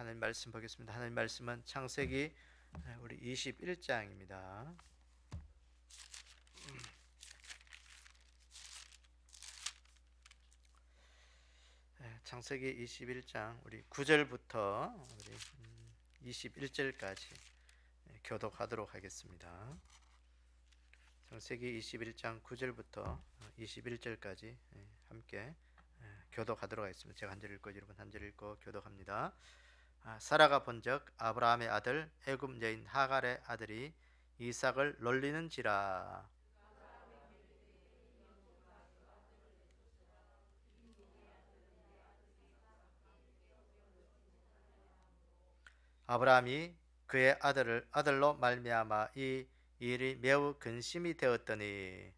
하나님 말씀 보겠습니다. 하나님 말씀은 창세기 우리 21장입니다. 창세기 21장 우리 9절부터 우리 21절까지 교독하도록 하겠습니다. 창세기 21장 9절부터 21절까지 함께 교독하도록 하겠습니다. 제가 한 절 읽고 여러분 한 절 읽고 교독합니다. 사라가 본즉 아브라함의 아들 애굽 여인 하갈의 아들이 이삭을 놀리는지라. 아브라함이 그의 아들로 말미암아 이 일이 매우 근심이 되었더니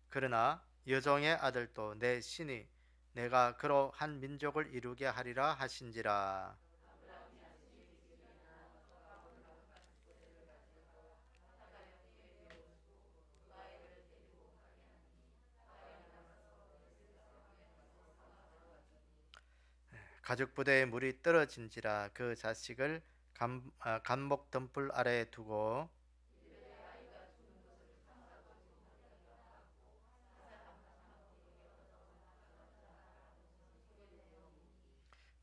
그러나 여종의 아들도 내 신이 내가 그로 한 민족을 이루게 하리라 하신지라. 가죽 부대에 물이 떨어진지라 그 자식을 간목 덤불 아래에 두고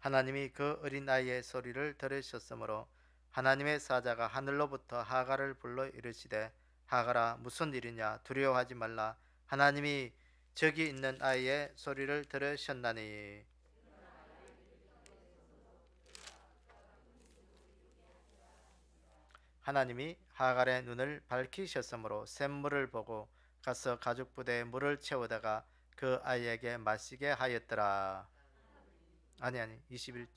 하나님이 그 어린아이의 소리를 들으셨으므로 하나님의 사자가 하늘로부터 하갈을 불러 이르시되 하갈아 무슨 일이냐 두려워하지 말라 하나님이 저기 있는 아이의 소리를 들으셨나니. 하나님이 하갈의 눈을 밝히셨으므로 샘물을 보고 가서 가죽 부대에 물을 채우다가 그 아이에게 마시게 하였더라. 아니 21.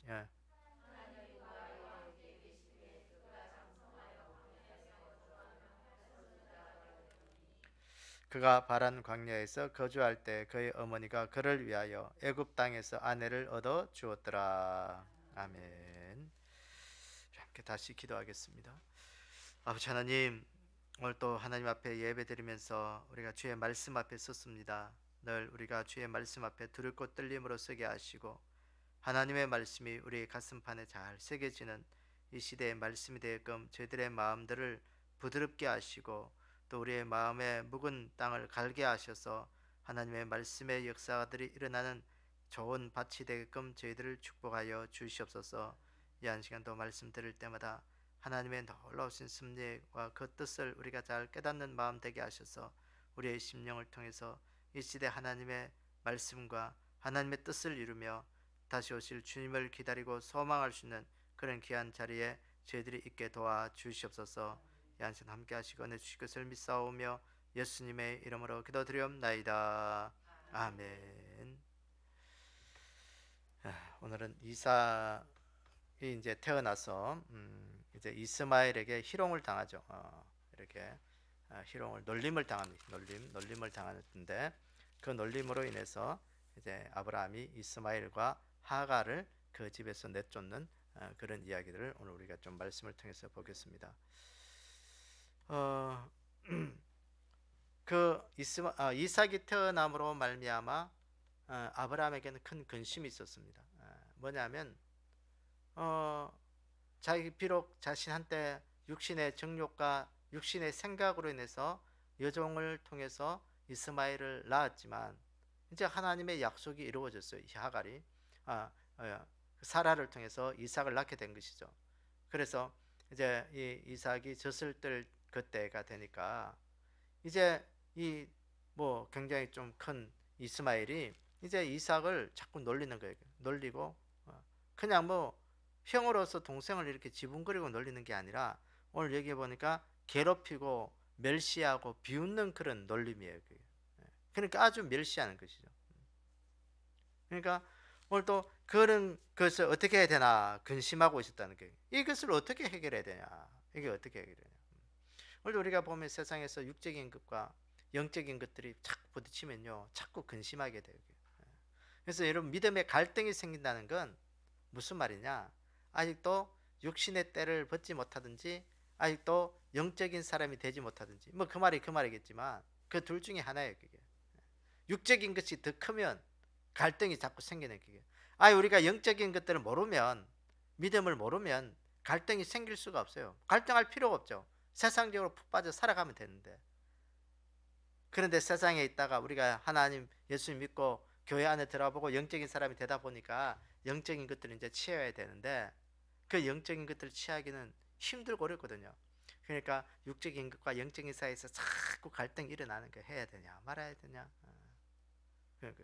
그가 바란 광야에서 거주할 때 그의 어머니가 그를 위하여 애굽 땅에서 아내를 얻어 주었더라. 아멘. 함께 다시 기도하겠습니다. 아버지 하나님, 오늘 또 하나님 앞에 예배드리면서 우리가 주의 말씀 앞에 섰습니다. 늘 우리가 주의 말씀 앞에 두렵고 떨림으로 서게 하시고 하나님의 말씀이 우리 가슴판에 잘 새겨지는 이 시대의 말씀이 되게끔 저희들의 마음들을 부드럽게 하시고 또 우리의 마음에 묵은 땅을 갈게 하셔서 하나님의 말씀의 역사들이 일어나는 좋은 밭이 되게끔 저희들을 축복하여 주시옵소서. 이 한 시간도 말씀 들을 때마다 하나님의 놀라우신 섭리와 그 뜻을 우리가 잘 깨닫는 마음 되게 하셔서 우리의 심령을 통해서 이 시대 하나님의 말씀과 하나님의 뜻을 이루며 다시 오실 주님을 기다리고 소망할 수 있는 그런 귀한 자리에 저희들이 있게 도와 주시옵소서. 이 한 시간 함께 하시고 은혜 주실 것을 믿사오며 예수님의 이름으로 기도드리옵나이다. 아멘. 오늘은 이삭이 이제 태어나서 이제 이스마엘에게 희롱을 당하죠. 이렇게 희롱을 놀림을 당합니다. 놀림을 당하는데 그 놀림으로 인해서 이제 아브라함이 이스마엘과 하갈을 그 집에서 내쫓는 그런 이야기들을 오늘 우리가 좀 말씀을 통해서 보겠습니다. 이삭이 태어남으로 말미암아 아브라함에게는 큰 근심이 있었습니다. 뭐냐면 자기 비록 자신한테 육신의 정욕과 육신의 생각으로 인해서 여종을 통해서 이스마엘을 낳았지만 이제 하나님의 약속이 이루어졌어요. 이 하갈이 사라를 통해서 이삭을 낳게 된 것이죠. 그래서 이제 이 이삭이 젖을 뜰 그때가 되니까 이제 이 뭐 굉장히 좀 큰 이스마엘이 이제 이삭을 자꾸 놀리는 거예요. 놀리고 그냥 뭐 형으로서 동생을 이렇게 지분거리고 놀리는 게 아니라 오늘 여기 보니까 괴롭히고 멸시하고 비웃는 그런 놀림이에요. 그러니까 아주 멸시하는 것이죠. 그러니까 오늘 또 그런 것을 어떻게 해야 되나 근심하고 있었다는 거예요. 이것을 어떻게 해결해야 되냐? 이게 어떻게 해결해야 되냐? 오늘 우리가 보면 세상에서 육적인 것과 영적인 것들이 자꾸 부딪히면요, 자꾸 근심하게 돼요. 그래서 여러분 믿음의 갈등이 생긴다는 건 무슨 말이냐? 아직도 육신의 때를 벗지 못하든지 아직도 영적인 사람이 되지 못하든지, 뭐 그 말이 그 말이겠지만 그 둘 중에 하나예요. 그게 육적인 것이 더 크면 갈등이 자꾸 생기는 그게. 우리가 영적인 것들을 모르면, 믿음을 모르면 갈등이 생길 수가 없어요. 갈등할 필요가 없죠. 세상적으로 푹 빠져 살아가면 되는데. 그런데 세상에 있다가 우리가 하나님, 예수님 믿고 교회 안에 들어보고 영적인 사람이 되다 보니까 영적인 것들을 이제 취해야 되는데, 그 영적인 것들을 취하기는 힘들고 어렵거든요. 그러니까 육적인 것과 영적인 사이에서 자꾸 갈등이 일어나는 거, 해야 되냐 말아야 되냐. 그러니까.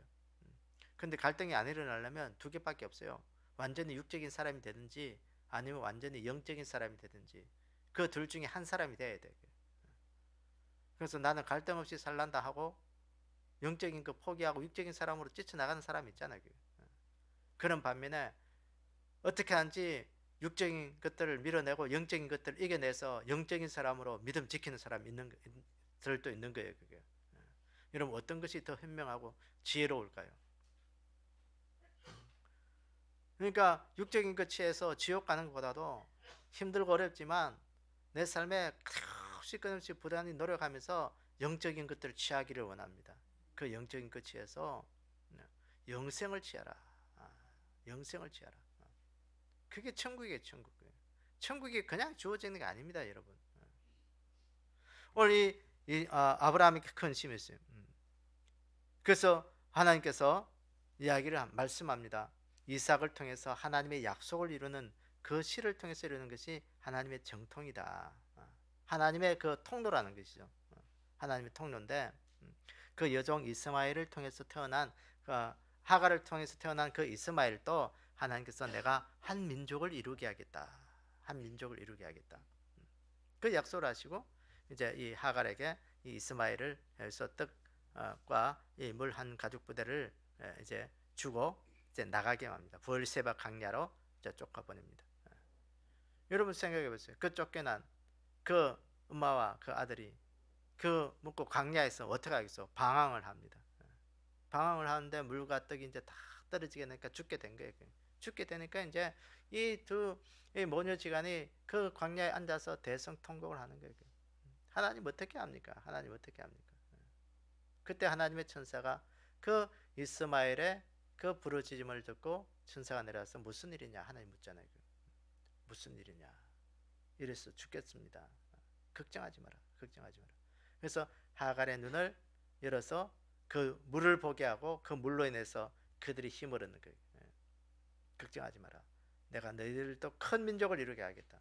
근데 갈등이 안 일어나려면 두 개밖에 없어요. 완전히 육적인 사람이 되든지 아니면 완전히 영적인 사람이 되든지, 그 둘 중에 한 사람이 돼야 돼. 그래서 나는 갈등 없이 살란다 하고 영적인 거 포기하고 육적인 사람으로 뛰쳐나가는 사람이 있잖아요. 그런 반면에 어떻게 하는지 육적인 것들을 밀어내고 영적인 것들을 이겨내서 영적인 사람으로 믿음 지키는 사람이 있는 들도 있는 거예요. 그게. 여러분, 어떤 것이 더 현명하고 지혜로울까요? 그러니까 육적인 것 취해서 지옥 가는 것보다도 힘들고 어렵지만 내 삶에 끊임없이 부단히 노력하면서 영적인 것들을 취하기를 원합니다. 그 영적인 것 취해서 영생을 취하라. 영생을 취하라. 그게 천국이에요. 천국이 그냥 주어지는 게 아닙니다, 여러분. 오늘 아브라함이 큰 힘이었어요. 그래서 하나님께서 이야기를 말씀합니다. 이삭을 통해서 하나님의 약속을 이루는, 그 씨를 통해서 이루는 것이 하나님의 정통이다. 하나님의 그 통로라는 것이죠. 하나님의 통로인데, 그 여종 이스마엘을 통해서 태어난, 하갈을 통해서 태어난 그 이스마엘도 하나님께서 내가 한 민족을 이루게 하겠다. 한 민족을 이루게 하겠다. 그 약속을 하시고 이제 이 하갈에게 이 이스마엘을 해서 떡과 이 물 한 가죽 부대를 이제 주고 이제 나가게 합니다. 부엘세바 강야로 이제 쫓아보냅니다. 여러분 생각해 보세요. 그 쫓겨난 그 엄마와 그 아들이 그 묻고 광야에서 어떻게 하겠어? 방황을 합니다. 방황을 하는데 물과 떡이 이제 다 떨어지게 되니까 죽게 된 거예요. 죽게 되니까 이제 이 모녀지간이 그 광야에 앉아서 대성통곡을 하는 거예요. 하나님 어떻게 합니까? 하나님 어떻게 합니까? 그때 하나님의 천사가 그 이스마엘의 그 부르짖음을 듣고 천사가 내려와서 무슨 일이냐 하나님 묻잖아요. 무슨 일이냐? 이래서 죽겠습니다. 걱정하지 마라. 걱정하지 마라. 그래서 하갈의 눈을 열어서 그 물을 보게 하고 그 물로 인해서 그들이 힘을 얻는 거예요. 걱정하지 마라. 내가 너희들도 큰 민족을 이루게 하겠다.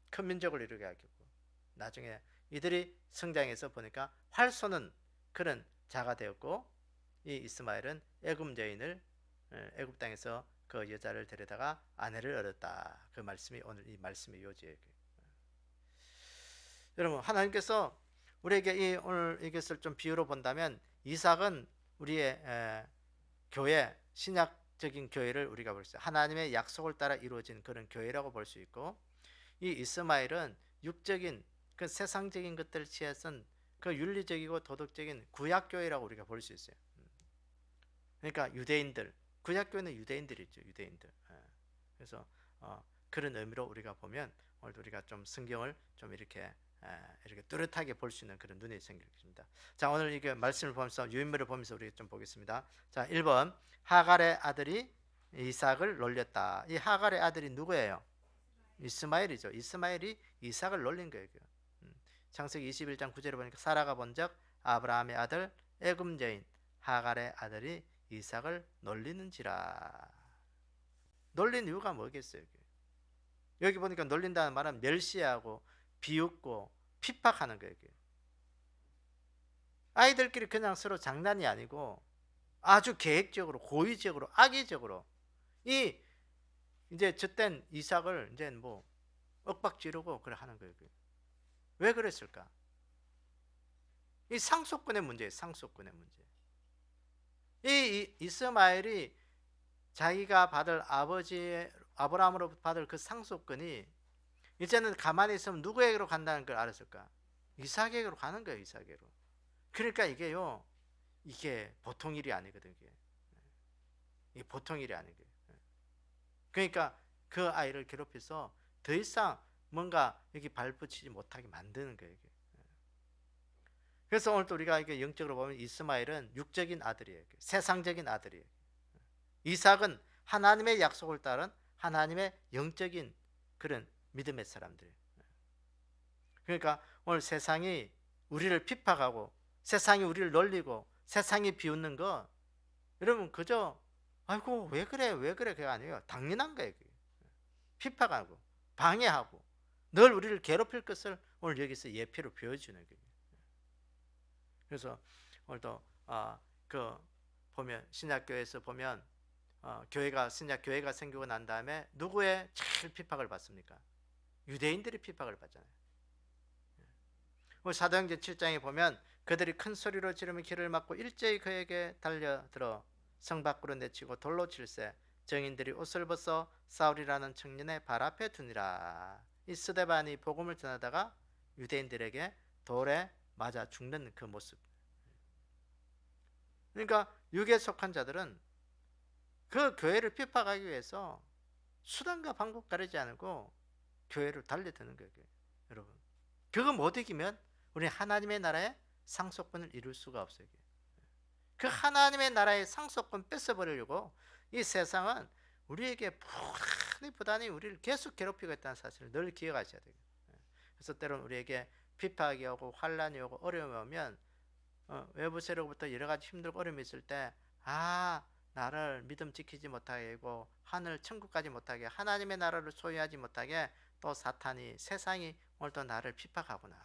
큰 민족을 이루게 하겠고, 나중에 이들이 성장해서 보니까 활 쏘는 그런 자가 되었고, 이 이스마엘은 애굽 여인을, 애굽 땅에서 그 여자를 데려다가 아내를 얻었다. 그 말씀이 오늘 이 말씀의 요지예요. 여러분, 하나님께서 우리에게 오늘 이것을 좀 비유로 본다면, 이삭은 우리의 교회, 신약적인 교회를 우리가 볼 수 있어요. 하나님의 약속을 따라 이루어진 그런 교회라고 볼 수 있고, 이 이스마엘은 육적인 그 세상적인 것들을 취해선 그 윤리적이고 도덕적인 구약교회라고 우리가 볼 수 있어요. 그러니까 유대인들, 구약교회는 유대인들이죠. 유대인들. 그래서 그런 의미로 우리가 보면 오늘 우리가 좀 성경을 좀 이렇게 뚜렷하게 볼 수 있는 그런 눈이 생깁니다. 자, 오늘 이게 말씀을 보면서 유인물을 보면서 우리가 좀 보겠습니다. 자, 1번 하갈의 아들이 이삭을 놀렸다. 이 하갈의 아들이 누구예요? 이스마엘이죠. 이스마엘이 이삭을 놀린 거예요. 창세기 21장 9절에 보니까 사라가 본적 아브라함의 아들 애굽 여인 하갈의 아들이 이삭을 놀리는지라. 놀린 이유가 뭐겠어요? 여기 보니까 놀린다는 말은 멸시하고 비웃고 핍박하는 거예요. 아이들끼리 그냥 서로 장난이 아니고 아주 계획적으로, 고의적으로, 악의적으로 이 이제 저땐 이삭을 이제 뭐 윽박지르고 그래 하는 거예요. 왜 그랬을까? 이 상속권의 문제예요. 상속권의 문제. 이 이스마엘이 자기가 받을 아버지 아브라함으로 받을 그 상속권이 이제는 가만히 있으면 누구에게로 간다는 걸 알았을까? 이삭에게로 가는 거예요. 이삭에게로. 그러니까 이게 보통 일이 아니거든요. 이게 보통 일이 아니거든요. 그러니까 그 아이를 괴롭혀서 더 이상 뭔가 여기 발붙이지 못하게 만드는 거예요. 이게. 그래서 오늘 또 우리가 이게 영적으로 보면 이스마엘은 육적인 아들이에요. 세상적인 아들이에요. 이삭은 하나님의 약속을 따른 하나님의 영적인 그런 믿음의 사람들이에요. 그러니까 오늘 세상이 우리를 핍박하고 세상이 우리를 놀리고 세상이 비웃는 거 여러분 그저 아이고 왜 그래 왜 그래 그게 아니에요. 당연한 거예요. 그게. 핍박하고 방해하고 늘 우리를 괴롭힐 것을 오늘 여기서 예표로 보여주는 거예요. 그래서 오늘도 그 보면 신약교회에서 보면 신약 교회가 생기고 난 다음에 누구의 제일 핍박을 받습니까? 유대인들이 핍박을 받잖아요. 사도행전 7장에 보면 그들이 큰 소리로 지르며 길을 막고 일제히 그에게 달려들어 성 밖으로 내치고 돌로 칠세 정인들이 옷을 벗어 사울이라는 청년의 발 앞에 두니라. 이 스데반이 복음을 전하다가 유대인들에게 돌에 맞아 죽는 그 모습. 그러니까 육에 속한 자들은 그 교회를 핍박하기 위해서 수단과 방법 가리지 않고 교회로 달려드는 거예요. 여러분 그거 못 이기면 우리 하나님의 나라의 상속권을 이룰 수가 없어요. 그 하나님의 나라의 상속권 뺏어버리려고 이 세상은 우리에게 부단히 우리를 계속 괴롭히고 있다는 사실을 늘 기억하셔야 돼요. 그래서 때로는 우리에게 비판이 오고 환란이 오고 어려움이 오면 외부 세력부터 여러 가지 힘들고 어려움이 있을 때 나를 믿음 지키지 못하게 하고 하늘 천국까지 못하게 하나님의 나라를 소유하지 못하게 또 사탄이 세상이 오늘도 나를 핍박하구나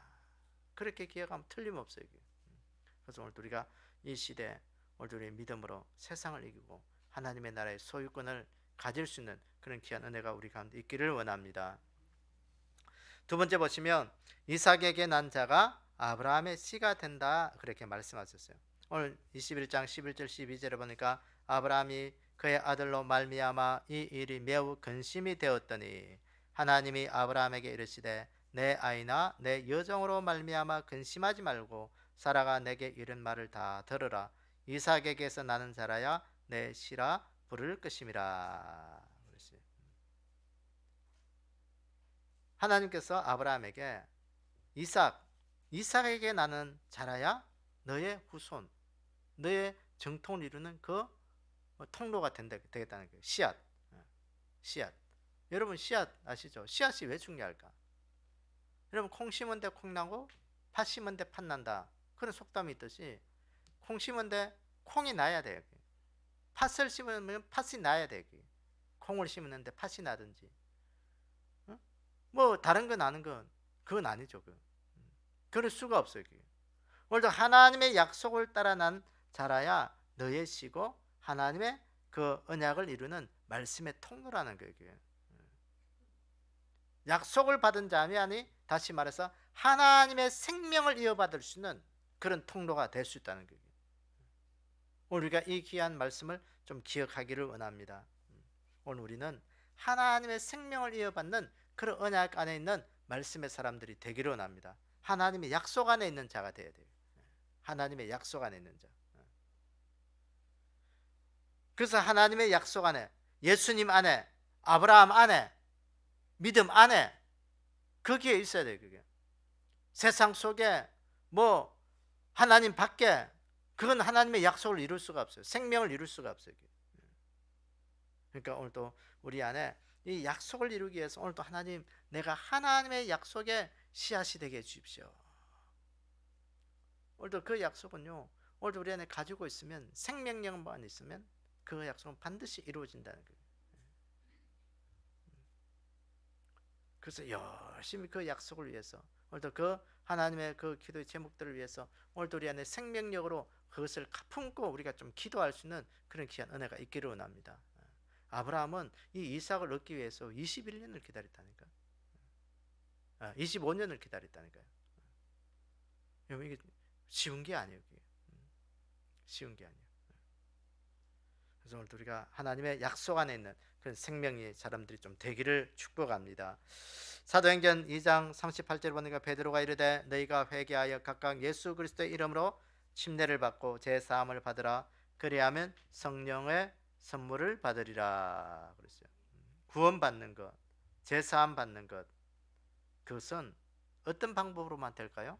그렇게 기억하면 틀림없어요. 그래서 오늘 우리가 이 시대 오늘 우리의 믿음으로 세상을 이기고 하나님의 나라의 소유권을 가질 수 있는 그런 귀한 은혜가 우리 가운데 있기를 원합니다. 두 번째 보시면 이삭에게 난 자가 아브라함의 씨가 된다 그렇게 말씀하셨어요. 오늘 21장 11절 12절에 보니까 아브라함이 그의 아들로 말미암아 이 일이 매우 근심이 되었더니 하나님이 아브라함에게 이르시되 내 아이나 내 여종으로 말미암아 근심하지 말고 사라가 내게 이른 말을 다 들으라. 이삭에게서 나는 자라야 내 씨라 부를 것임이라. 하나님께서 아브라함에게 이삭에게 나는 자라야 너의 후손, 너의 정통을 이루는 그 통로가 되겠다는 거예요. 씨앗. 여러분 씨앗 아시죠? 씨앗이 왜 중요할까? 여러분 콩 심은 데 콩 나고 팥 심은 데 팥 난다. 그런 속담이 있듯이 콩 심은 데 콩이 나야 돼요. 팥을 심으면 팥이 나야 돼요. 콩을 심었는데 팥이 나든지 뭐 다른 거 나는 건 그건 아니죠. 그럴 수가 없어요. 오늘도 하나님의 약속을 따라 난 자라야 너의 씨고 하나님의 그 언약을 이루는 말씀의 통로라는 거예요. 약속을 받은 자면이 다시 말해서 하나님의 생명을 이어받을 수 있는 그런 통로가 될 수 있다는 거예요. 오늘 우리가 이 귀한 말씀을 좀 기억하기를 원합니다. 오늘 우리는 하나님의 생명을 이어받는 그런 언약 안에 있는 말씀의 사람들이 되기를 원합니다. 하나님의 약속 안에 있는 자가 되어야 돼요. 하나님의 약속 안에 있는 자. 그래서 하나님의 약속 안에, 예수님 안에, 아브라함 안에, 믿음 안에 거기에 있어야 돼요. 그게 세상 속에 뭐 하나님 밖에 그건 하나님의 약속을 이룰 수가 없어요. 생명을 이룰 수가 없어요. 그러니까 오늘도 우리 안에 이 약속을 이루기 위해서 오늘도 하나님 내가 하나님의 약속에 씨앗이 되게 해주십시오. 오늘도 그 약속은요 오늘도 우리 안에 가지고 있으면 생명력만 있으면 그 약속은 반드시 이루어진다는 거예요. 그래서 열심히 그 약속을 위해서 오늘도 그 하나님의 그 기도의 제목들을 위해서 오늘도 우리 안에 생명력으로 그것을 품고 우리가 좀 기도할 수 있는 그런 귀한 은혜가 있기를 원합니다. 아브라함은 이 이삭을 얻기 위해서 21년을 기다렸다니까. 25년을 기다렸다니까요. 여러분 이게 쉬운 게 아니에요. 쉬운 게 아니에요. 그래서 오늘 우리가 하나님의 약속 안에 있는 그런 생명의 사람들이 좀 되기를 축복합니다. 사도행전 2장 38절 보니까 베드로가 이르되 너희가 회개하여 각각 예수 그리스도의 이름으로 침례를 받고 제사함을 받으라. 그리하면 성령의 선물을 받으리라 그랬어요. 구원받는 것, 제사함 받는 것, 그것은 어떤 방법으로만 될까요?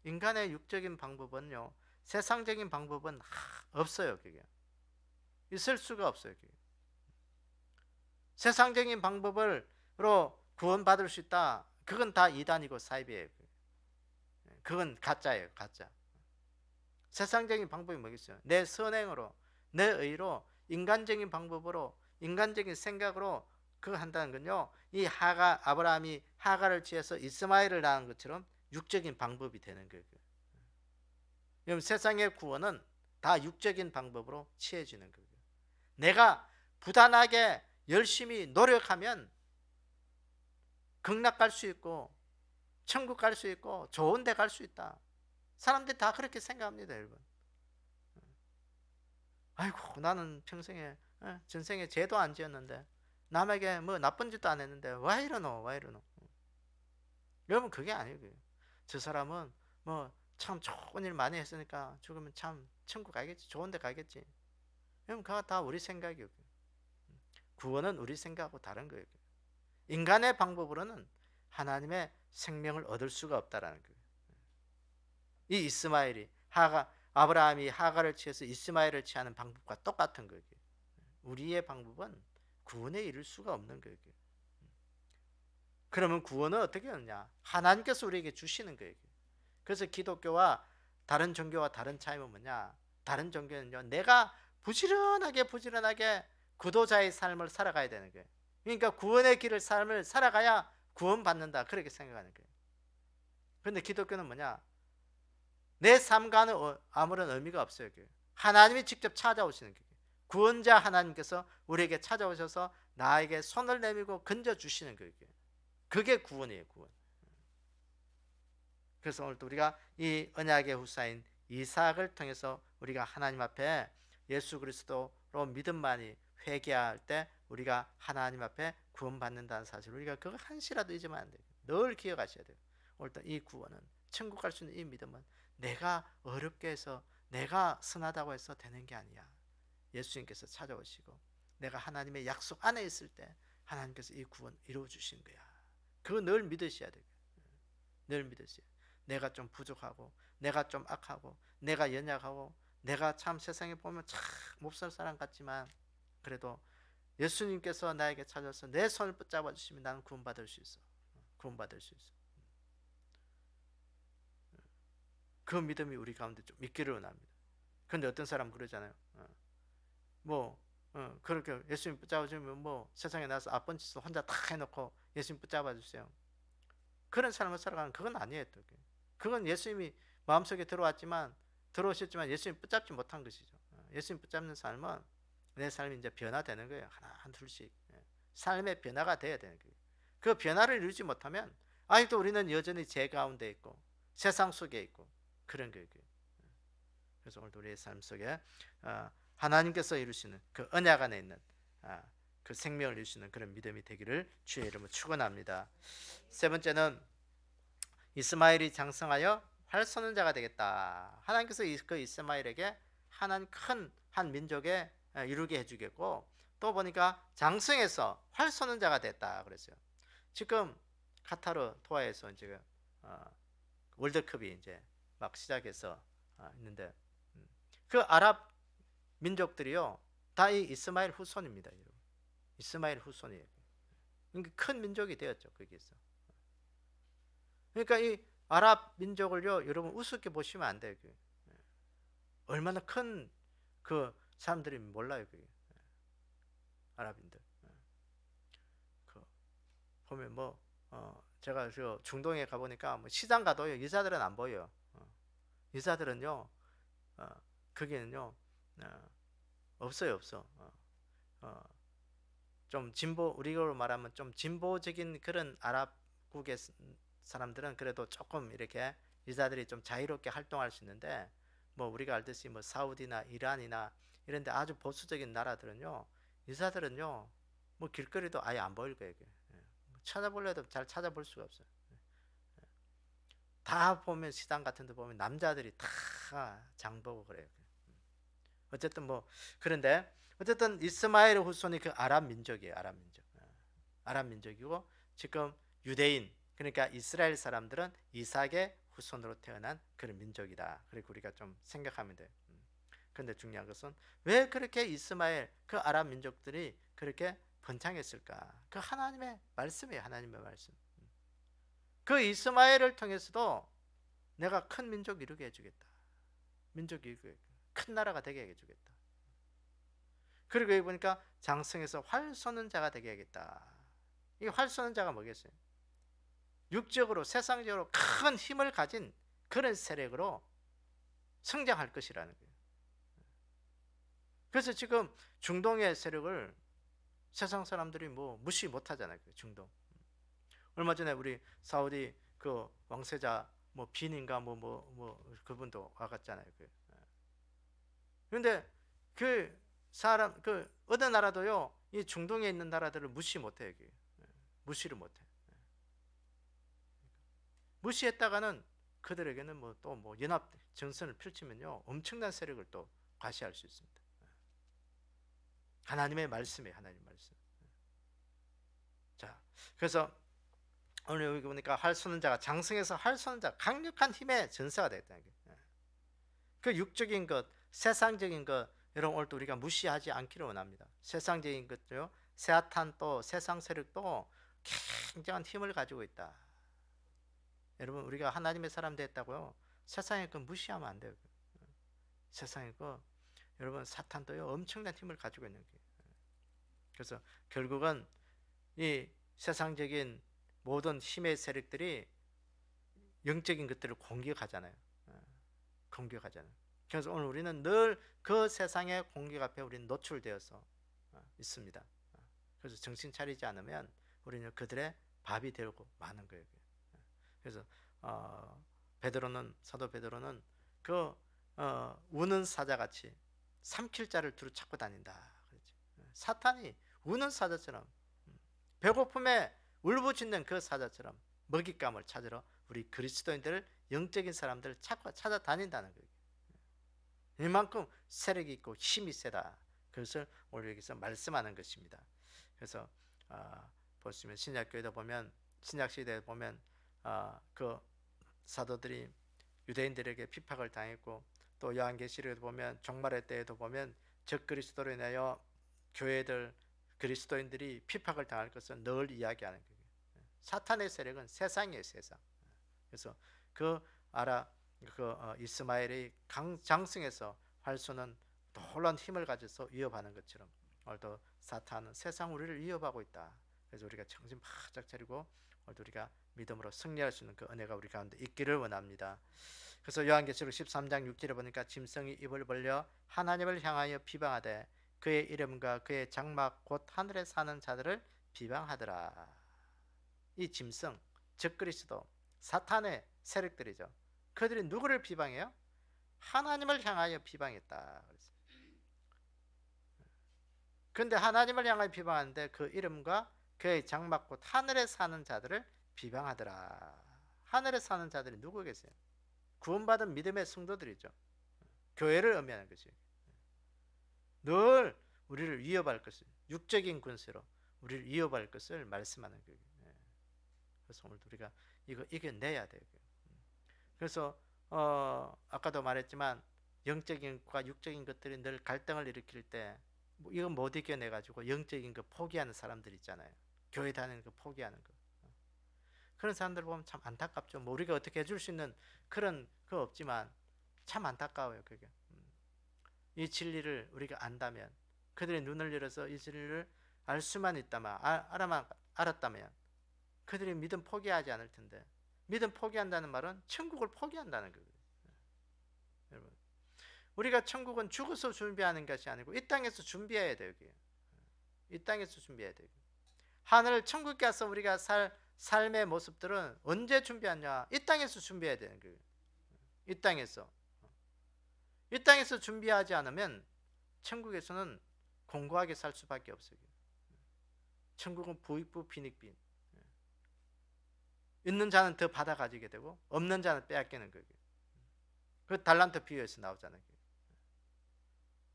인간의 육적인 방법은요, 세상적인 방법은 없어요. 그게 있을 수가 없어요. 그게. 세상적인 방법으로 구원받을 수 있다, 그건 다 이단이고 사이비예요. 그건 가짜예요. 가짜. 세상적인 방법이 뭐겠어요? 내 선행으로, 내 의로, 인간적인 방법으로, 인간적인 생각으로 그거 한다는 건요, 이 아브라함이 하가를 취해서 이스마엘을 낳은 것처럼 육적인 방법이 되는 거예요. 그럼 세상의 구원은 다 육적인 방법으로 취해지는 거예요. 내가 부단하게 열심히 노력하면 극락 갈 수 있고 천국 갈 수 있고 좋은 데 갈 수 있다. 사람들이 다 그렇게 생각합니다, 여러분. 아이고, 나는 평생에 전생에 죄도 안 지었는데, 남에게 뭐 나쁜 짓도 안 했는데 왜 이러노, 왜 이러노. 여러분, 그게 아니고요. 저 사람은 뭐 참 좋은 일 많이 했으니까 죽으면 참 천국 가겠지, 좋은 데 가겠지. 여러분, 그거 다 우리 생각이고, 구원은 우리 생각하고 다른 거예요. 인간의 방법으로는 하나님의 생명을 얻을 수가 없다라는 거예요. 이 이스마엘이 아브라함이 하가를 취해서 이스마엘을 취하는 방법과 똑같은 거예요. 우리의 방법은 구원에 이를 수가 없는 거예요. 그러면 구원은 어떻게 하느냐? 하나님께서 우리에게 주시는 거예요. 그래서 기독교와 다른 종교와 다른 차이는 뭐냐? 다른 종교는요, 내가 부지런하게 구도자의 삶을 살아가야 되는 거예요. 그러니까 구원의 길을 삶을 살아가야 구원받는다, 그렇게 생각하는 거예요. 그런데 기독교는 뭐냐? 내 삶과는 아무런 의미가 없어요. 하나님이 직접 찾아오시는 거예요. 구원자 하나님께서 우리에게 찾아오셔서 나에게 손을 내밀고 건져주시는 거예요. 그게 구원이에요, 구원. 그래서 오늘도 우리가 이 언약의 후사인 이삭을 통해서 우리가 하나님 앞에 예수 그리스도로 믿음만이 회개할 때 우리가 하나님 앞에 구원받는다는 사실을 우리가 그거 한시라도 잊으면 안 돼요. 늘 기억하셔야 돼요. 오늘도 이 구원은, 천국 갈 수 있는 이 믿음은 내가 어렵게 해서, 내가 선하다고 해서 되는 게 아니야. 예수님께서 찾아오시고 내가 하나님의 약속 안에 있을 때 하나님께서 이 구원 이루어 주신 거야. 그거 늘 믿으셔야 돼요. 늘 믿으세요. 내가 좀 부족하고, 내가 좀 악하고, 내가 연약하고, 내가 참 세상에 보면 참 몹쓸 사람 같지만 그래도 예수님께서 나에게 찾아서 내 손을 붙잡아 주시면 나는 구원받을 수 있어. 구원받을 수 있어. 그 믿음이 우리 가운데 좀 있기를 원합니다. 그런데 어떤 사람은 그러잖아요. 그렇게 예수님 붙잡아주면 뭐 세상에 나서 아픈 짓을 혼자 다 해놓고 예수님 붙잡아주세요. 그런 삶을 살아가는, 그건 아니에요. 그건 예수님이 마음속에 들어오셨지만 예수님 붙잡지 못한 것이죠. 예수님 붙잡는 삶은 내 삶이 이제 변화되는 거예요. 하나 한 둘씩 삶의 변화가 돼야 되는 거예요. 그 변화를 이루지 못하면 아직도 우리는 여전히 죄 가운데 있고 세상 속에 있고 그런 거예요. 그래서 오늘 우리의 삶 속에 하나님께서 이루시는 그 언약 안에 있는 그 생명을 이루시는 그런 믿음이 되기를 주의 이름으로 축원합니다. 세 번째는 이스마엘이 장성하여 활선한 자가 되겠다. 하나님께서 그 이스마엘에게 하나님 큰 한 민족에 이루게 해주겠고, 또 보니까 장성해서 활선한 자가 됐다 그랬어요. 지금 카타르 도하에서 이제 월드컵이 이제 막 시작해서 있는데 그 아랍 민족들이요 다 이 이스마엘 후손입니다. 여러분. 이스마엘 후손이에요. 그러니까 큰 민족이 되었죠 거기서. 그러니까 이 아랍 민족을요 여러분 우습게 보시면 안 돼요. 얼마나 큰 그 사람들이 몰라요. 그게. 아랍인들. 그 보면 뭐 제가 저 중동에 가보니까 뭐 시장 가도요 여자들은 안 보여요. 여자들은요 거기는요 없어요, 없어. 좀 우리로 말하면 좀 진보적인 그런 아랍국의 사람들은 그래도 조금 이렇게 여자들이 좀 자유롭게 활동할 수 있는데, 뭐 우리가 알듯이 뭐 사우디나 이란이나 이런데 아주 보수적인 나라들은요 여자들은요 뭐 길거리도 아예 안 보일 거예요. 찾아보려도 잘 찾아볼 수가 없어요. 다 보면 시장 같은 데 보면 남자들이 다 장보고 그래요. 어쨌든 뭐 그런데 어쨌든 이스마엘 후손이 그 아랍 민족이에요. 아랍 민족이고 지금 유대인 그러니까 이스라엘 사람들은 이삭의 후손으로 태어난 그런 민족이다. 그리고 우리가 좀 생각하면 돼. 그런데 중요한 것은 왜 그렇게 이스마엘 그 아랍 민족들이 그렇게 번창했을까? 그 하나님의 말씀이에요. 하나님의 말씀. 그 이스마엘을 통해서도 내가 큰 민족 이루게 해주겠다. 민족이 큰 나라가 되게 해주겠다. 그리고 여기 보니까 장성에서 활 쏘는 자가 되게 하겠다. 이 활 쏘는 자가 뭐겠어요? 육적으로 세상적으로 큰 힘을 가진 그런 세력으로 성장할 것이라는 거예요. 그래서 지금 중동의 세력을 세상 사람들이 뭐 무시 못 하잖아요. 중동. 얼마 전에 우리 사우디 그 왕세자 뭐 빈인가 뭐 그분도 와갔잖아요. 그런데 그 사람 그 어느 나라도요 이 중동에 있는 나라들을 무시 못해요. 무시를 못해. 무시했다가는 그들에게는 뭐 또 뭐 연합 전선을 펼치면요 엄청난 세력을 또 과시할 수 있습니다. 하나님의 말씀이에요. 하나님의 말씀. 자, 그래서 오늘 여기 보니까 활 쏘는 자가 장성에서 활 쏘는 자 강력한 힘의 전사가 됐다는 거예요. 그 육적인 것, 세상적인 것 여러분 오늘도 우리가 무시하지 않기를 원합니다. 세상적인 것도요. 세아탄 또 세상 세력도 굉장한 힘을 가지고 있다. 여러분 우리가 하나님의 사람 됐다고요. 세상의 거 무시하면 안 돼요. 세상의 거 여러분 사탄도요 엄청난 힘을 가지고 있는 거예요. 그래서 결국은 이 세상적인 모든 힘의 세력들이 영적인 것들을 공격하잖아요. 공격하잖아요. 그래서 오늘 우리는 늘 그 세상의 공격 앞에 우리는 노출되어서 있습니다. 그래서 정신 차리지 않으면 우리는 그들의 밥이 되고 마는 거예요. 그래서 베드로는 사도 베드로는 그 우는 사자같이 삼킬 자를 두루 찾고 다닌다. 그렇지. 사탄이 우는 사자처럼 배고픔에 울부짖는 그 사자처럼 먹잇감을 찾으러 우리 그리스도인들을 영적인 사람들을 찾아다닌다는 거예요. 이만큼 세력이 있고 힘이 세다. 그것을 오늘 여기서 말씀하는 것입니다. 그래서 보시면 신약교회도 보면 신약시대에 보면 그 사도들이 유대인들에게 핍박을 당했고 또 요한계시록에도 보면 종말의 때에도 보면 적그리스도로 인하여 교회들 그리스도인들이 핍박을 당할 것을 늘 이야기하는 거예요. 사탄의 세력은 세상이에요. 세상. 그래서 그 이스마엘의 장성에서 활 쏘는 놀라운 힘을 가져서 위협하는 것처럼 오늘도 사탄은 세상 우리를 위협하고 있다. 그래서 우리가 정신 바짝 차리고 오늘도 우리가 믿음으로 승리할 수 있는 그 은혜가 우리 가운데 있기를 원합니다. 그래서 요한계시록 13장 6절에 보니까 짐승이 입을 벌려 하나님을 향하여 비방하되 그의 이름과 그의 장막 곧 하늘에 사는 자들을 비방하더라. 이 짐승 즉 그리스도 사탄의 세력들이죠. 그들이 누구를 비방해요? 하나님을 향하여 비방했다. 그런데 하나님을 향하여 비방하는데 그 이름과 그의 장막 곧 하늘에 사는 자들을 비방하더라. 하늘에 사는 자들이 누구겠어요? 구원받은 믿음의 성도들이죠. 교회를 의미하는 것이에요. 늘 우리를 위협할 것을 육적인 군세로 우리를 위협할 것을 말씀하는 거예요. 그래서 오늘 우리가 이거 이겨내야 돼요. 그래서 아까도 말했지만 영적인 것과 육적인 것들이 늘 갈등을 일으킬 때 이거 못 이겨내 가지고 영적인 거 포기하는 사람들 있잖아요. 교회 다니는 거 포기하는 거. 그런 사람들 보면 참 안타깝죠. 뭐 우리가 어떻게 해줄 수 있는 그런 거 없지만 참 안타까워요. 그게. 이 진리를 우리가 안다면 그들의 눈을 열어서 이 진리를 알 수만 있다면 알았다면 그들이 믿음 포기하지 않을 텐데 믿음 포기한다는 말은 천국을 포기한다는 거예요. 여러분 우리가 천국은 죽어서 준비하는 것이 아니고 이 땅에서 준비해야 돼요. 이 땅에서 준비해야 돼요. 하늘 천국 가서 우리가 삶의 모습들은 언제 준비하냐? 이 땅에서 준비해야 되는 거예요. 이 땅에서 준비하지 않으면 천국에서는 공고하게 살 수밖에 없어요. 천국은 부익부 빈익빈. 있는 자는 더 받아 가지게 되고 없는 자는 빼앗기는 거예요. 그 달란트 비유에서 나오잖아요.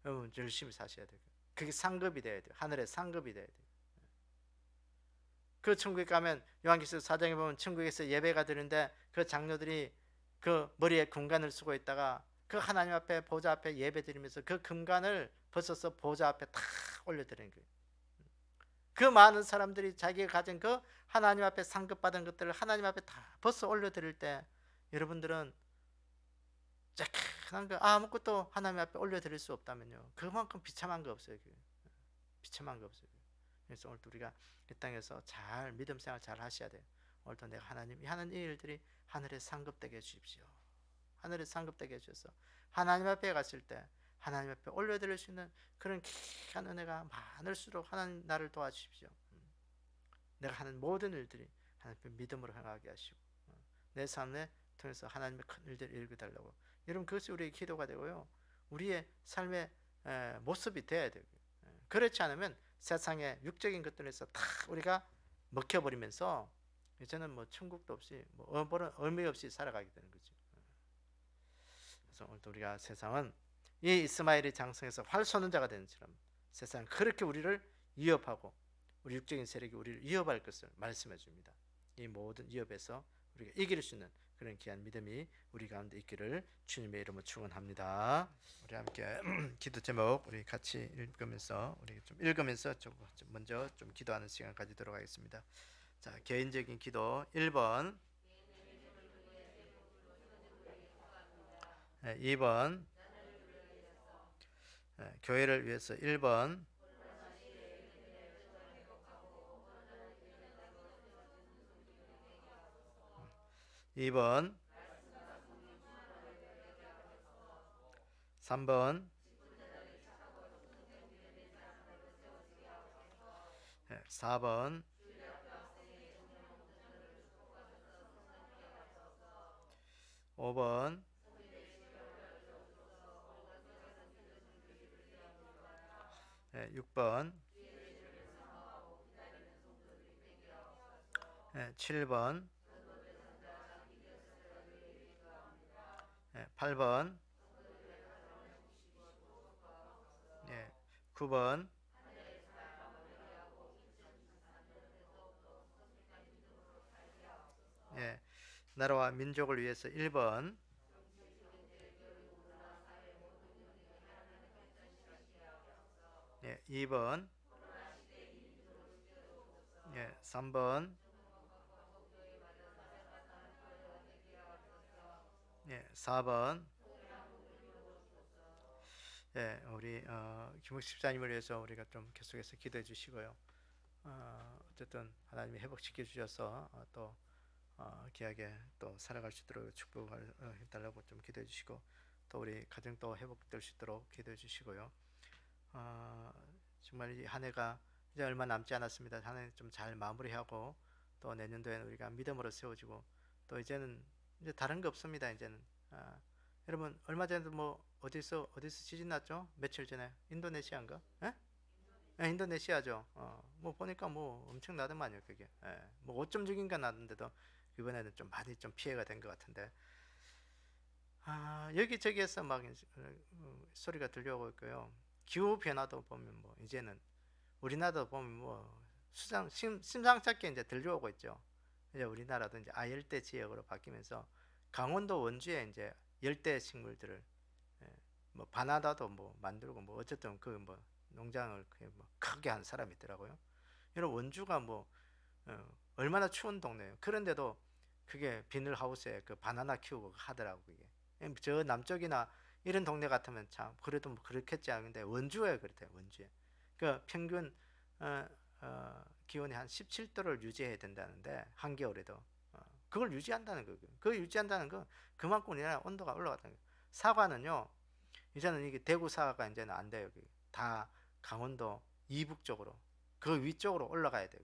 여러분 열심히 사셔야 돼요. 그게 상급이 돼야 돼요. 하늘의 상급이 돼야 돼요. 그 천국에 가면 요한계시록 4장에 보면 천국에서 예배가 드는데 그 장로들이 그 머리에 금관을 쓰고 있다가 그 하나님 앞에 보좌 앞에 예배 드리면서 그 금관을 벗어서 보좌 앞에 탁 올려드리는 거예요. 그 많은 사람들이 자기가 가진 그 하나님 앞에 상급받은 것들을 하나님 앞에 다 벗어 올려드릴 때 여러분들은 쬐끈한 거 아무것도 하나님 앞에 올려드릴 수 없다면요, 그만큼 비참한 거 없어요. 비참한 거 없어요. 그래서 오늘도 우리가 이 땅에서 잘 믿음 생활 잘 하셔야 돼요. 오늘도 내가 하나님 하는 이 일들이 하늘에 상급되게 해주십시오. 하늘에 상급되게 해주셔서 하나님 앞에 갔을 때 하나님 앞에 올려드릴 수 있는 그런 귀한 은혜가 많을수록 하나님 나를 도와주십시오. 내가 하는 모든 일들이 하나님 앞에 믿음으로 행하게 하시고 내 삶에 통해서 하나님의 큰 일들을 일구달라고, 여러분 그것이 우리의 기도가 되고요, 우리의 삶의 모습이 되어야 되고요. 그렇지 않으면 세상의 육적인 것들에서 다 우리가 먹혀버리면서 이제는 뭐 천국도 없이 뭐 의미 없이 살아가게 되는 거죠. 그래서 오늘도 우리가 세상은 이 이스마엘의 장성에서 활 쏘는 자가 되는 처럼 세상은 그렇게 우리를 위협하고 우리 육적인 세력이 우리를 위협할 것을 말씀해 줍니다. 이 모든 위협에서 우리가 이길 수 있는 그런 귀한 믿음이 우리 가운데 있기를 주님의 이름으로 축원합니다. 우리 함께 기도 제목 우리 같이 읽으면서 좀 먼저 좀 기도하는 시간 가지도록 하겠습니다. 자, 개인적인 기도 1번, 2번, 교회를 위해서 1번, 2번, 3번, 4번, 5번, 6번, 7번, 8번, 9번, 나라와 민족을 위해서 1번, 2번, 3번, 4번. 우리 김욱 집사님을 위해서 우리가 좀 계속해서 기도해 주시고요. 어쨌든 하나님이 회복시켜 주셔서 또 귀하게 또 살아갈 수 있도록 축복을 해달라고 좀 기도해 주시고, 또 우리 가정도 회복될 수 있도록 기도해 주시고요. 정말 이 한 해가 이제 얼마 남지 않았습니다. 한 해 좀 잘 마무리하고 또 내년도에는 우리가 믿음으로 세워지고, 또 이제는 이제 다른 거 없습니다. 이제는 여러분 얼마 전에도 뭐 어디서 지진 났죠? 며칠 전에 인도네시아인가? 인도네시아죠. 뭐 보니까 뭐 엄청 나더만요. 그게 뭐 5.6인가 나던데도 이번에는 좀 많이 좀 피해가 된 것 같은데, 여기저기에서 막 소리가 들려오고 있고요. 기후 변화도 보면 뭐 이제는 우리나라도 보면 뭐 심상찮게 이제 들려오고 있죠. 이제 우리나라도 이제 아열대 지역으로 바뀌면서 강원도 원주에 이제 열대 식물들을 뭐 바나나도 뭐 만들고 뭐 어쨌든 그 뭐 농장을 뭐 크게 한 사람이 있더라고요. 이런 원주가 뭐 얼마나 추운 동네예요. 그런데도 그게 비닐하우스에 그 바나나 키우고 하더라고. 그게 저 남쪽이나 이런 동네 같으면 참 그래도 뭐 그렇겠지 하는데 원주에 그렇대요. 원주에 그 평균 기온이 한 17도를 유지해야 된다는데 한겨울에도 그걸 유지한다는 거예요. 그걸 유지한다는 건 그만큼 우리나라 온도가 올라갔다는 거예요. 사과는요, 이제는 이게 대구 사과가 이제는 안 돼요. 다 강원도 이북 쪽으로 그 위쪽으로 올라가야 돼요.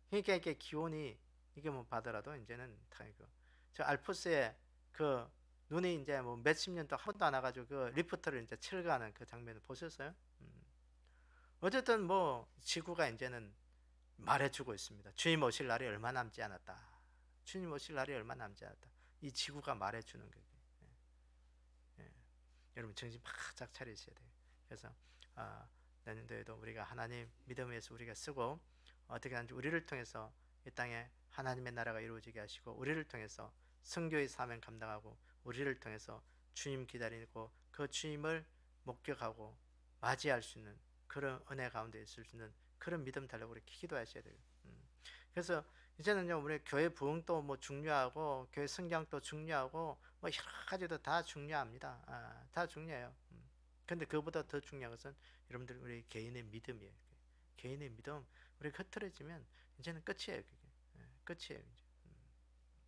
그러니까 이게 기온이 이게 뭐 받더라도 이제는 다 이거 저 알프스에 그 눈이 이제 뭐 몇십 년도 한 번도 안 와가지고 그 리프트를 이제 철거하는 그 장면을 보셨어요? 어쨌든 뭐 지구가 이제는 말해주고 있습니다. 주님 오실 날이 얼마 남지 않았다. 주님 오실 날이 얼마 남지 않았다. 이 지구가 말해주는 거예요. 여러분 정신 바짝 차리셔야 돼요. 그래서 내년도에도 우리가 하나님 믿음에서 우리가 쓰고 어떻게 하는지 우리를 통해서 이 땅에 하나님의 나라가 이루어지게 하시고 우리를 통해서 선교의 사명 감당하고 우리를 통해서 주님 기다리고 그 주님을 목격하고 맞이할 수 있는 그런 은혜 가운데 있을 수 있는 그런 믿음 달라고 그렇게 기도하셔야 돼요. 그래서 이제는요 우리 교회 부흥도 뭐 중요하고 교회 성장도 중요하고 뭐 여러 가지도 다 중요합니다. 다 중요해요. 근데 그보다 더 중요한 것은 여러분들 우리 개인의 믿음이에요. 개인의 믿음 우리 흐트러지면 이제는 끝이에요. 그게 끝이에요. 이제.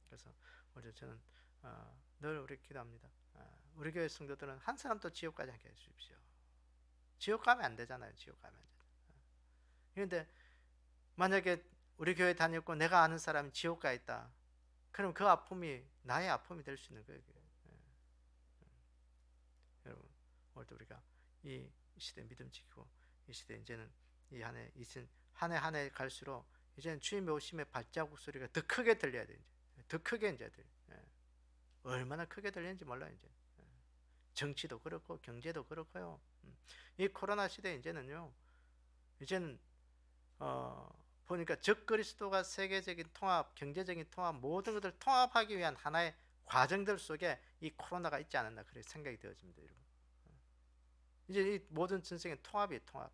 그래서 오늘 저는 늘 우리 기도합니다. 우리 교회 성도들은 한 사람도 지옥 가지 않게 해주십시오. 지옥 가면 안 되잖아요. 지옥 가면 안 되잖아요. 그런데 만약에 우리 교회 다녔고 내가 아는 사람이 지옥 가 있다. 그럼 그 아픔이 나의 아픔이 될 수 있는 거예요. 여러분 오늘도 우리가 이 시대 믿음 지키고 이 시대 이제는 이 한 해 이제 한 해 갈수록 이제는 주님의 오심의 발자국 소리가 더 크게 들려야 돼. 이제 더 크게 이제 들려. 얼마나 크게 들리는지 몰라 이제. 정치도 그렇고 경제도 그렇고요. 이 코로나 시대 이제는요. 이제는 보니까 적그리스도가 세계적인 통합, 경제적인 통합 모든 것을 통합하기 위한 하나의 과정들 속에 이 코로나가 있지 않았나 그렇게 생각이 되어집니다, 여러분. 이제 이 모든 전생의 통합이에요, 통합.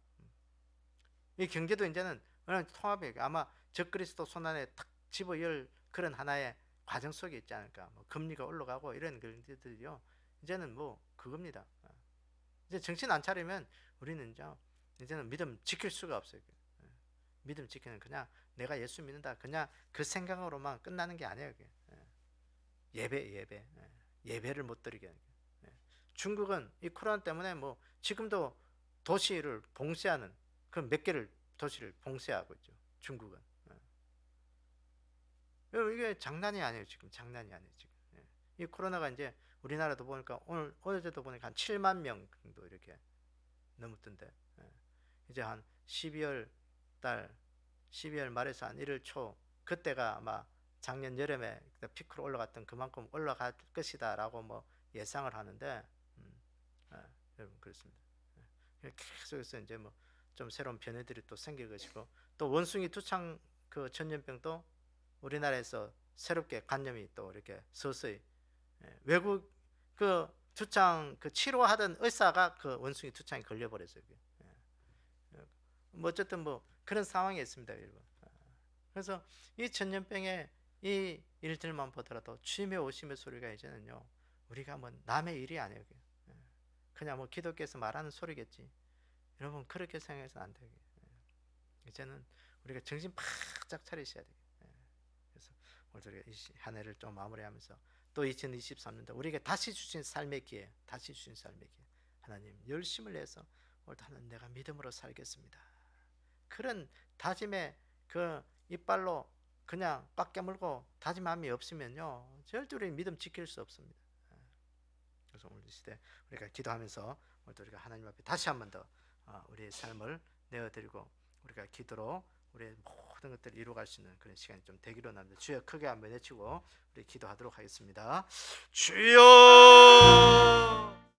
이 경제도 이제는 어느 통합이에요. 아마 적그리스도 손안에 탁 집어열 그런 하나의 과정 속에 있지 않을까. 뭐 금리가 올라가고 이런 것들이요. 이제는 뭐 그겁니다. 이제 정신 안 차리면 우리는 이제는 믿음 지킬 수가 없어요. 믿음 지키는 그냥 내가 예수 믿는다. 그냥 그 생각으로만 끝나는 게 아니에요. 예배를 못 드리게 하는 거예요. 중국은 이 코로나 때문에 뭐 지금도 도시를 봉쇄하는 그 몇 개를 도시를 봉쇄하고 있죠. 중국은. 이게 장난이 아니에요. 지금 장난이 아니에요. 지금. 이 코로나가 이제 우리나라도 보니까 오늘 어제도 보니까 한 7만 명 정도 이렇게 넘었던데 이제 한 12월 말에서 한 1월 초 그때가 아마 작년 여름에 피크로 올라갔던 그만큼 올라갈 것이다라고 뭐 예상을 하는데 여러분 그렇습니다. 계속해서 이제 뭐 좀 새로운 변이들이 또 생길 것이고 또 원숭이 두창 그 전염병도 우리나라에서 새롭게 관념이 또 이렇게 서서히 외국 그 두창 그 치료하던 의사가 그 원숭이 두창에 걸려버렸어요. 뭐 어쨌든 뭐 그런 상황이 있습니다, 여러분. 그래서 이 전염병의 이 일들만 보더라도 주님의 오심의 소리가 이제는요 우리가 뭐 남의 일이 아니에요. 그냥 뭐 기독교에서 말하는 소리겠지. 여러분 그렇게 생각해서 안 돼요. 이제는 우리가 정신 바짝 차리셔야 돼요. 그래서 오늘 우리가 한 해를 좀 마무리하면서 또 2023년도 우리에게 다시 주신 삶의 기회, 다시 주신 삶의 기회. 하나님 열심을 내서 오늘 하나님 내가 믿음으로 살겠습니다. 그런 다짐에 그 이빨로 그냥 꽉 깨물고 다짐함이 없으면요 절대 우리 믿음 지킬 수 없습니다. 그래서 오늘 이 시대 우리가 기도하면서 오늘 우리가 하나님 앞에 다시 한 번 더 우리의 삶을 내어드리고 우리가 기도로 우리의 모든 것들을 이루어갈 수 있는 그런 시간이 좀 되기로 합니다. 주여 크게 한번 외치고 우리 기도하도록 하겠습니다. 주여